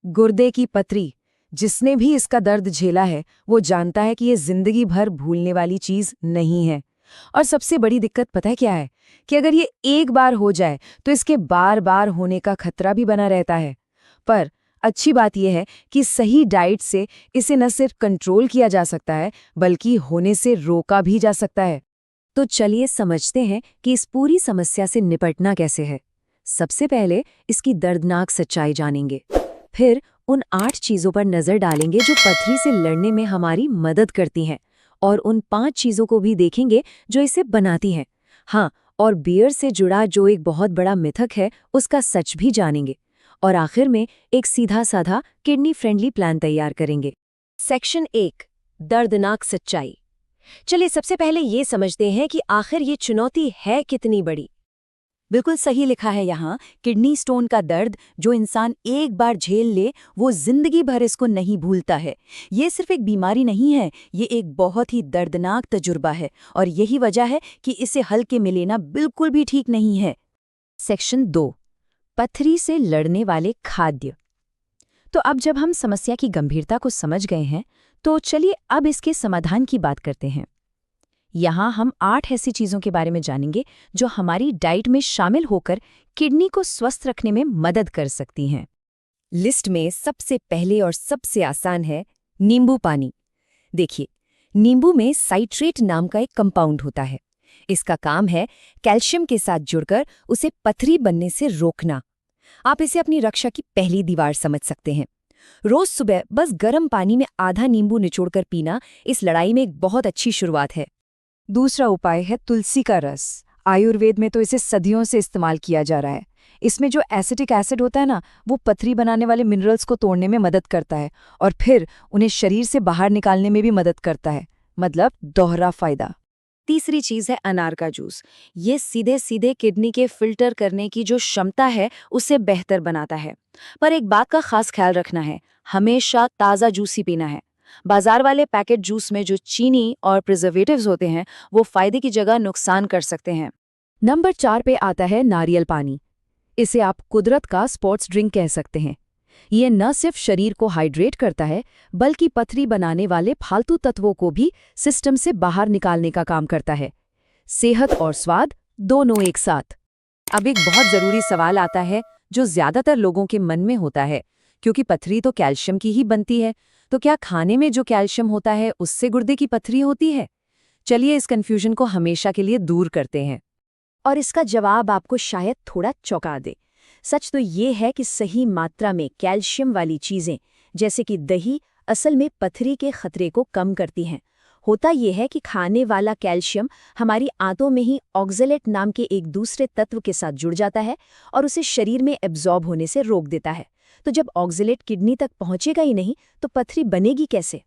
गुर्दे की पथरी। जिसने भी इसका दर्द झेला है वो जानता है कि ये जिंदगी भर भूलने वाली चीज नहीं है। और सबसे बड़ी दिक्कत पता है क्या है कि अगर ये एक बार हो जाए तो इसके बार बार होने का खतरा भी बना रहता है। पर अच्छी बात यह है कि सही डाइट से इसे न सिर्फ कंट्रोल किया जा सकता है बल्कि होने से रोका भी जा सकता है। तो चलिए समझते हैं कि इस पूरी समस्या से निपटना कैसे है। सबसे पहले इसकी दर्दनाक सच्चाई जानेंगे, फिर उन 8 चीजों पर नजर डालेंगे जो पथरी से लड़ने में हमारी मदद करती हैं, और उन 5 चीजों को भी देखेंगे जो इसे बनाती हैं। हाँ, और बियर से जुड़ा जो एक बहुत बड़ा मिथक है उसका सच भी जानेंगे। और आखिर में एक सीधा साधा किडनी फ्रेंडली प्लान तैयार करेंगे। सेक्शन 1, दर्दनाक सच्चाई। चलिए सबसे पहले ये समझते हैं कि आखिर ये चुनौती है कितनी बड़ी। बिल्कुल सही लिखा है यहाँ, किडनी स्टोन का दर्द जो इंसान एक बार झेल ले वो जिंदगी भर इसको नहीं भूलता है। ये सिर्फ एक बीमारी नहीं है, ये एक बहुत ही दर्दनाक तजुर्बा है, और यही वजह है कि इसे हल्के में लेना बिल्कुल भी ठीक नहीं है। सेक्शन 2, पथरी से लड़ने वाले खाद्य। तो अब जब हम समस्या की गंभीरता को समझ गए हैं तो चलिए अब इसके समाधान की बात करते हैं। यहाँ हम 8 ऐसी चीज़ों के बारे में जानेंगे जो हमारी डाइट में शामिल होकर किडनी को स्वस्थ रखने में मदद कर सकती हैं। लिस्ट में सबसे पहले और सबसे आसान है नींबू पानी। देखिए, नींबू में साइट्रेट नाम का एक कंपाउंड होता है। इसका काम है कैल्शियम के साथ जुड़कर उसे पथरी बनने से रोकना। आप इसे अपनी रक्षा की पहली दीवार समझ सकते हैं। रोज सुबह बस गर्म पानी में आधा नींबू निचोड़कर पीना इस लड़ाई में एक बहुत अच्छी शुरुआत है। दूसरा उपाय है तुलसी का रस। आयुर्वेद में तो इसे सदियों से इस्तेमाल किया जा रहा है। इसमें जो एसिटिक एसिड होता है ना, वो पथरी बनाने वाले मिनरल्स को तोड़ने में मदद करता है और फिर उन्हें शरीर से बाहर निकालने में भी मदद करता है। मतलब दोहरा फायदा। तीसरी चीज है अनार का जूस। ये सीधे सीधे किडनी के फिल्टर करने की जो क्षमता है उसे बेहतर बनाता है। पर एक बात का खास ख्याल रखना है, हमेशा ताज़ा जूस ही पीना है। बाजार वाले पैकेट जूस में जो चीनी और प्रिजर्वेटिव्स होते हैं वो फायदे की जगह नुकसान कर सकते हैं। नंबर 4 पे आता है नारियल पानी। इसे आप कुदरत का स्पोर्ट्स ड्रिंक कह सकते हैं। ये न सिर्फ शरीर को हाइड्रेट करता है बल्कि पथरी बनाने वाले फालतू तत्वों को भी सिस्टम से बाहर निकालने का काम करता है। सेहत और स्वाद दोनों एक साथ। अब एक बहुत जरूरी सवाल आता है जो ज्यादातर लोगों के मन में होता है, क्योंकि पथरी तो कैल्शियम की ही बनती है, तो क्या खाने में जो कैल्शियम होता है उससे गुर्दे की पथरी होती है? चलिए इस कंफ्यूजन को हमेशा के लिए दूर करते हैं। और इसका जवाब आपको शायद थोड़ा चौंका दे। सच तो ये है कि सही मात्रा में कैल्शियम वाली चीजें जैसे कि दही असल में पथरी के खतरे को कम करती हैं। होता यह है कि खाने वाला कैल्शियम हमारी आंतों में ही ऑक्जेलेट नाम के एक दूसरे तत्व के साथ जुड़ जाता है और उसे शरीर में एब्जॉर्ब होने से रोक देता है। तो जब ऑक्जेलेट किडनी तक पहुंचेगा ही नहीं तो पथरी बनेगी कैसे?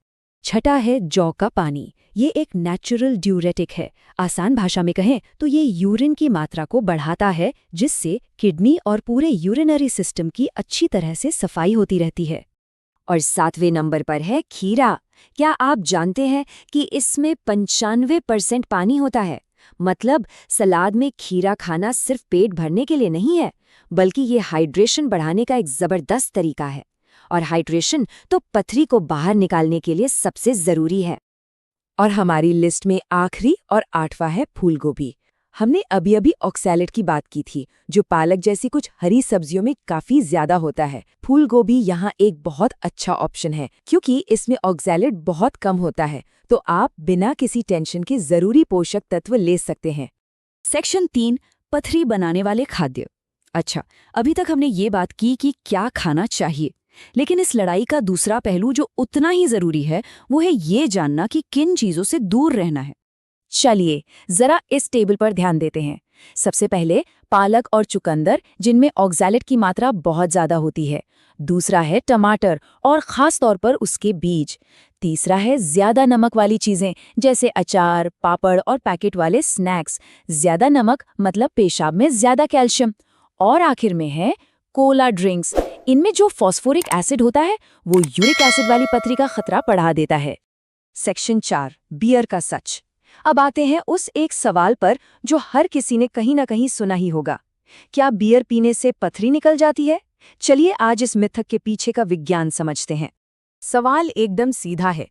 छठा है जौ का पानी। ये एक नेचुरल ड्यूरेटिक है। आसान भाषा में कहें तो ये यूरिन की मात्रा को बढ़ाता है, जिससे किडनी और पूरे यूरिनरी सिस्टम की अच्छी तरह से सफाई होती रहती है। और 7वें नंबर पर है खीरा। क्या आप जानते हैं कि इसमें 95% पानी होता है? मतलब सलाद में खीरा खाना सिर्फ पेट भरने के लिए नहीं है, बल्कि ये हाइड्रेशन बढ़ाने का एक जबरदस्त तरीका है। और हाइड्रेशन तो पथरी को बाहर निकालने के लिए सबसे जरूरी है। और हमारी लिस्ट में आखिरी और 8वां है फूलगोभी। हमने अभी अभी ऑक्सैलेट की बात की थी, जो पालक जैसी कुछ हरी सब्जियों में काफी ज्यादा होता है। फूलगोभी यहाँ एक बहुत अच्छा ऑप्शन है, क्योंकि इसमें ऑक्सैलेट बहुत कम होता है, तो आप बिना किसी टेंशन के जरूरी पोषक तत्व ले सकते हैं। सेक्शन 3, पथरी बनाने वाले खाद्य। अच्छा, अभी तक हमने ये बात की कि क्या खाना चाहिए, लेकिन इस लड़ाई का दूसरा पहलू जो उतना ही जरूरी है वो है ये जानना कि किन चीजों से दूर रहना है। चलिए जरा इस टेबल पर ध्यान देते हैं। सबसे पहले पालक और चुकंदर, जिनमें ऑक्सैलेट की मात्रा बहुत ज्यादा होती है। दूसरा है टमाटर और खास तौर पर उसके बीज। तीसरा है ज्यादा नमक वाली चीजें जैसे अचार, पापड़ और पैकेट वाले स्नैक्स। ज्यादा नमक मतलब पेशाब में ज्यादा कैल्शियम। और आखिर में है कोला ड्रिंक्स। इनमें जो फॉस्फोरिक एसिड होता है वो यूरिक एसिड वाली पथरी का खतरा बढ़ा देता है। सेक्शन 4, बियर का सच। अब आते हैं उस एक सवाल पर जो हर किसी ने कहीं ना कहीं सुना ही होगा। क्या बियर पीने से पथरी निकल जाती है? चलिए आज इस मिथक के पीछे का विज्ञान समझते हैं। सवाल एकदम सीधा है,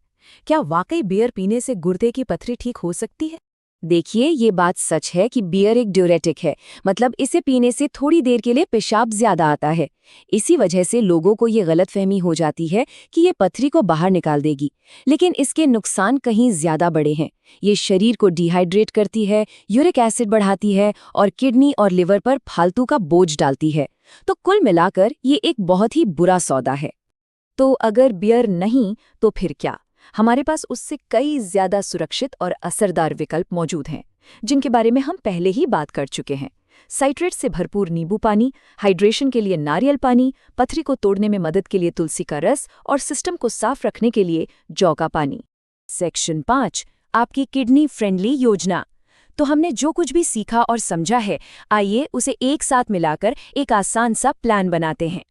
क्या वाकई बियर पीने से गुर्दे की पथरी ठीक हो सकती है? देखिए, ये बात सच है कि बियर एक ड्यूरेटिक है, मतलब इसे पीने से थोड़ी देर के लिए पेशाब ज्यादा आता है। इसी वजह से लोगों को ये गलतफहमी हो जाती है कि ये पथरी को बाहर निकाल देगी, लेकिन इसके नुकसान कहीं ज्यादा बड़े हैं। ये शरीर को डिहाइड्रेट करती है, यूरिक एसिड बढ़ाती है और किडनी और लिवर पर फालतू का बोझ डालती है। तो कुल मिलाकर ये एक बहुत ही बुरा सौदा है। तो अगर बियर नहीं तो फिर क्या? हमारे पास उससे कई ज्यादा सुरक्षित और असरदार विकल्प मौजूद हैं, जिनके बारे में हम पहले ही बात कर चुके हैं। साइट्रेट से भरपूर नींबू पानी, हाइड्रेशन के लिए नारियल पानी, पथरी को तोड़ने में मदद के लिए तुलसी का रस और सिस्टम को साफ रखने के लिए जौ का पानी। सेक्शन 5, आपकी किडनी फ्रेंडली योजना। तो हमने जो कुछ भी सीखा और समझा है, आइए उसे एक साथ मिलाकर एक आसान सा प्लान बनाते हैं।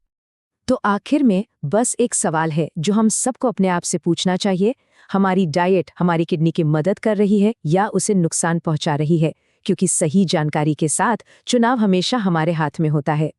तो आखिर में बस एक सवाल है जो हम सबको अपने आप से पूछना चाहिए, हमारी डाइट हमारी किडनी की मदद कर रही है या उसे नुकसान पहुंचा रही है? क्योंकि सही जानकारी के साथ चुनाव हमेशा हमारे हाथ में होता है।